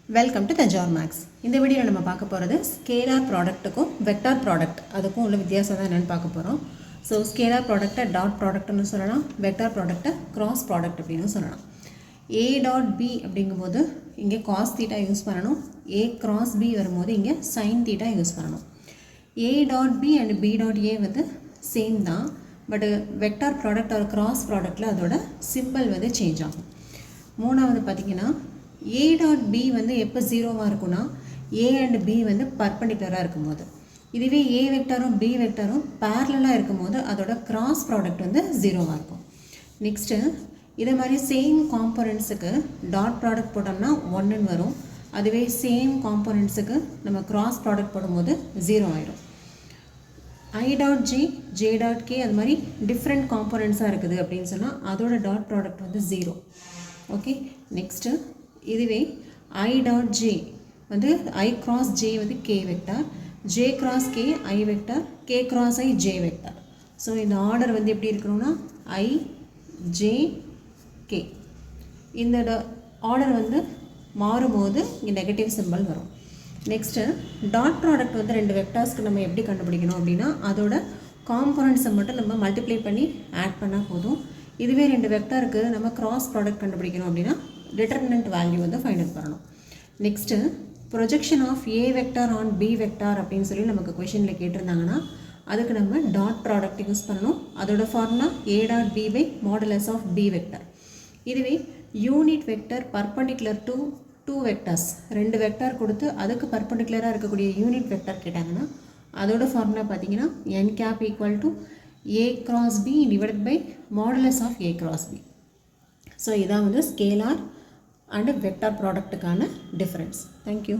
Welcome to Thanjavur maths. இந்த வீடியோவில் நம்ம பார்க்க போகிறது ஸ்கேலார் ப்ராடக்ட்டுக்கும் வெக்டார் ப்ராடக்ட் அதுக்கும் உள்ள வித்தியாசம் தான் என்னென்னு பார்க்க போகிறோம். ஸோ ஸ்கேலார் ப்ராடக்ட்டை டாட் ப்ராடக்ட்னு சொல்லலாம், வெக்டார் ப்ராடக்ட்டை கிராஸ் ப்ராடக்ட் அப்படின்னு சொல்லலாம். ஏ டாட் பி அப்படிங்கும்போது இங்கே காஸ் தீட்டா யூஸ் பண்ணணும், ஏ கிராஸ் பி வரும்போது இங்கே சைன் தீட்டா யூஸ் பண்ணணும். A dot B and B dot A வந்து சேம் தான், பட் வெக்டார் ப்ராடக்ட் ஒரு கிராஸ் ப்ராடக்டில் அதோட சிம்பிள் வந்து சேஞ்ச் ஆகும். மூணாவது பார்த்திங்கன்னா ஏ டாட் பி வந்து எப்போ ஜீரோவாக இருக்குன்னா ஏ அண்ட் பி வந்து பர்பண்டிகுலராக இருக்கும்போது, இதுவே ஏ வெக்டாரும் பி வெக்டாரும் பேரலாக இருக்கும்போது அதோட கிராஸ் ப்ராடக்ட் வந்து ஜீரோவாக இருக்கும். நெக்ஸ்ட்டு இதே மாதிரி சேம் காம்போனன்ட்ஸுக்கு டாட் ப்ராடக்ட் போட்டோம்னா 1ன்னு வரும், அதுவே சேம் காம்போனன்ட்ஸுக்கு நம்ம கிராஸ் ப்ராடக்ட் போடும்போது 0 ஆயிடும். I dot J, J dot K அது மாதிரி டிஃப்ரெண்ட் காம்போனன்ட்ஸாக இருக்குது அப்படின்னு சொன்னால் அதோட டாட் ப்ராடக்ட் வந்து 0. ஓகே, நெக்ஸ்ட்டு இதுவே ஐ டாட் ஜே வந்து ஐ கிராஸ் ஜே வந்து K vector, J cross K I vector, K cross I J vector. So இந்த ஆர்டர் வந்து எப்படி இருக்கணும்னா ஐ ஜே கே. இந்த ஆர்டர் வந்து மாறும்போது இங்கே நெகட்டிவ் சிம்பிள் வரும். நெக்ஸ்ட்டு டாட் ப்ராடக்ட் வந்து ரெண்டு வெக்டார்ஸ்க்கு நம்ம எப்படி கண்டுபிடிக்கணும் அப்படின்னா அதோட காம்போனன்ட்ஸை மட்டும் நம்ம மல்டிப்ளை பண்ணி ஆட் பண்ணால் போதும். இதுவே ரெண்டு வெக்டாருக்கு நம்ம கிராஸ் ப்ராடக்ட் கண்டுபிடிக்கணும் அப்படின்னா டிட்டர்மினன்ட் வேல்யூ வந்து ஃபைண்ட் அவுட் பண்ணணும். Next projection of A vector on B vector அப்படின்னு சொல்லி நமக்கு கொஷினில் கேட்டிருந்தாங்கன்னா அதுக்கு நம்ம டாட் ப்ராடக்ட் யூஸ் பண்ணணும். அதோட formula A dot B by modulus of B vector. இதுவே unit vector perpendicular to two vectors, ரெண்டு வெக்டார் கொடுத்து அதுக்கு பர்பண்டிகுலராக இருக்கக்கூடிய யூனிட் வெக்டார் கேட்டாங்கன்னா அதோட ஃபார்முலா பார்த்தீங்கன்னா n cap equal to A cross B divided by modulus of A cross B. So இதான் வந்து ஸ்கேலார் அண்ட் வெக்டார் ப்ராடக்ட்டுக்கான டிஃப்ரென்ஸ். தேங்க்யூ.